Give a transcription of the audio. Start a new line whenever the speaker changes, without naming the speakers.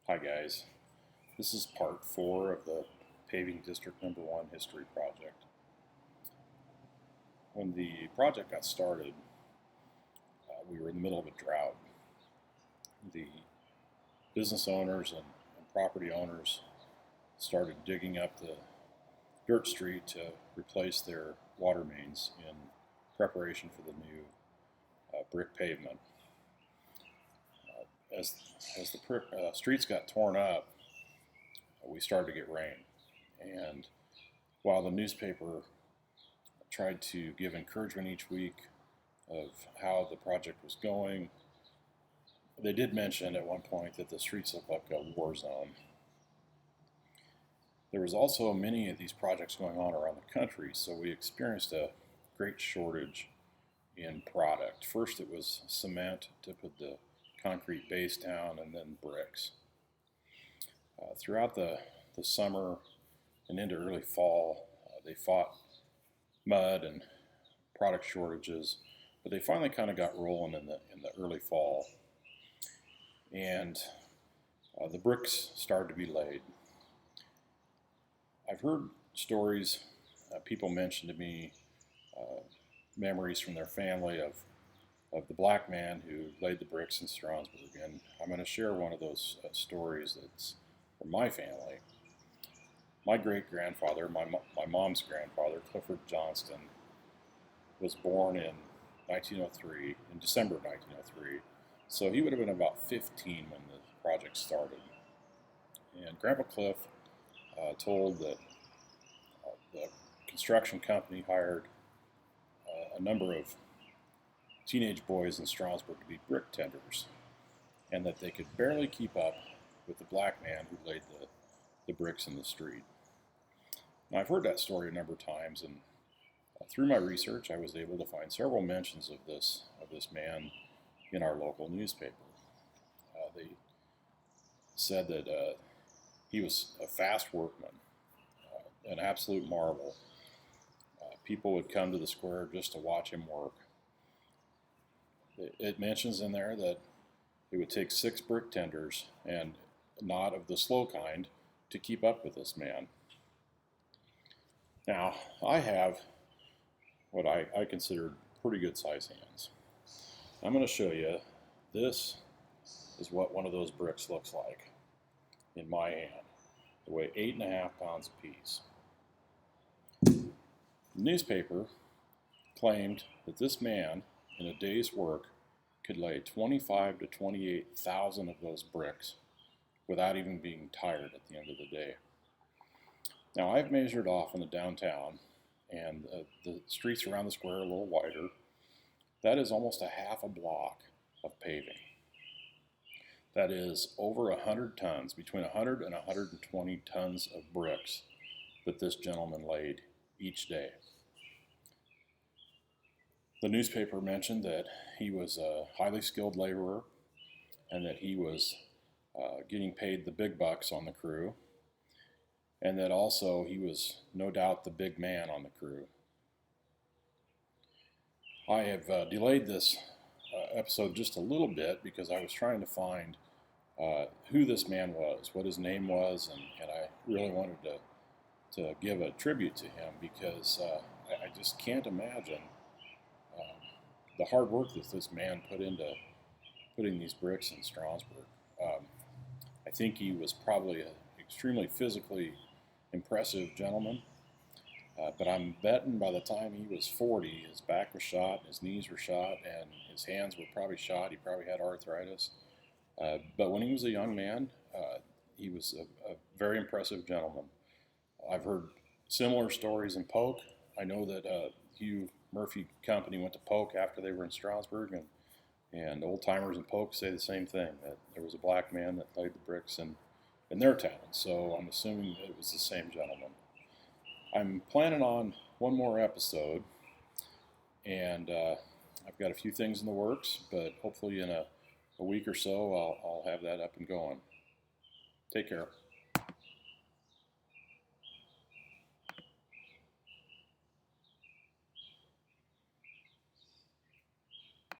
Hi guys, this is part 4 of the Paving District number 1 history project. When the project got started, we were in the middle of a drought. The business owners and property owners started digging up the dirt street to replace their water mains in preparation for the new brick pavement. As the streets got torn up, we started to get rain. And while the newspaper tried to give encouragement each week of how the project was going, they did mention at one point that the streets looked like a war zone. There was also many of these projects going on around the country, so we experienced a great shortage in product. First it was cement to put the concrete base down, and then bricks. Throughout the summer and into early fall, they fought mud and product shortages, but they finally kind of got rolling in the early fall, and the bricks started to be laid. I've heard stories, people mention to me memories from their family of the black man who laid the bricks in Stromsburg, and I'm going to share one of those stories that's from my family. My great-grandfather, my mom's grandfather, Clifford Johnston, was born in 1903, in December of 1903, so he would have been about 15 when the project started. And Grandpa Cliff told that the construction company hired a number of teenage boys in Stromsburg to be brick tenders, and that they could barely keep up with the black man who laid the bricks in the street. Now, I've heard that story a number of times, and through my research I was able to find several mentions of this man in our local newspaper. They said that he was a fast workman, an absolute marvel. People would come to the square just to watch him work. It mentions in there that it would take 6 brick tenders, and not of the slow kind, to keep up with this man. Now, I have what I consider pretty good size hands. I'm going to show you. This is what one of those bricks looks like in my hand. They weigh 8.5 pounds apiece. The newspaper claimed that this man, in a day's work, could lay 25 to 28,000 of those bricks without even being tired at the end of the day. Now, I've measured off in the downtown, and the streets around the square are a little wider. That is almost a half a block of paving. That is over 100 tons, between 100 and 120 tons of bricks that this gentleman laid each day. The newspaper mentioned that he was a highly skilled laborer, and that he was getting paid the big bucks on the crew, and that also he was no doubt the big man on the crew. I have delayed this episode just a little bit because I was trying to find who this man was, what his name was, and I really wanted to give a tribute to him, because I just can't imagine the hard work that this man put into putting these bricks in Stromsburg. I think he was probably an extremely physically impressive gentleman, but I'm betting by the time he was 40, his back was shot, his knees were shot, and his hands were probably shot. He probably had arthritis. But when he was a young man, he was a very impressive gentleman. I've heard similar stories in Polk. I know that Hugh Murphy Company went to Polk after they were in Stromsburg, and old-timers in Polk say the same thing, that there was a black man that laid the bricks in their town. So I'm assuming it was the same gentleman. I'm planning on one more episode, and I've got a few things in the works, but hopefully in a week or so I'll have that up and going. Take care.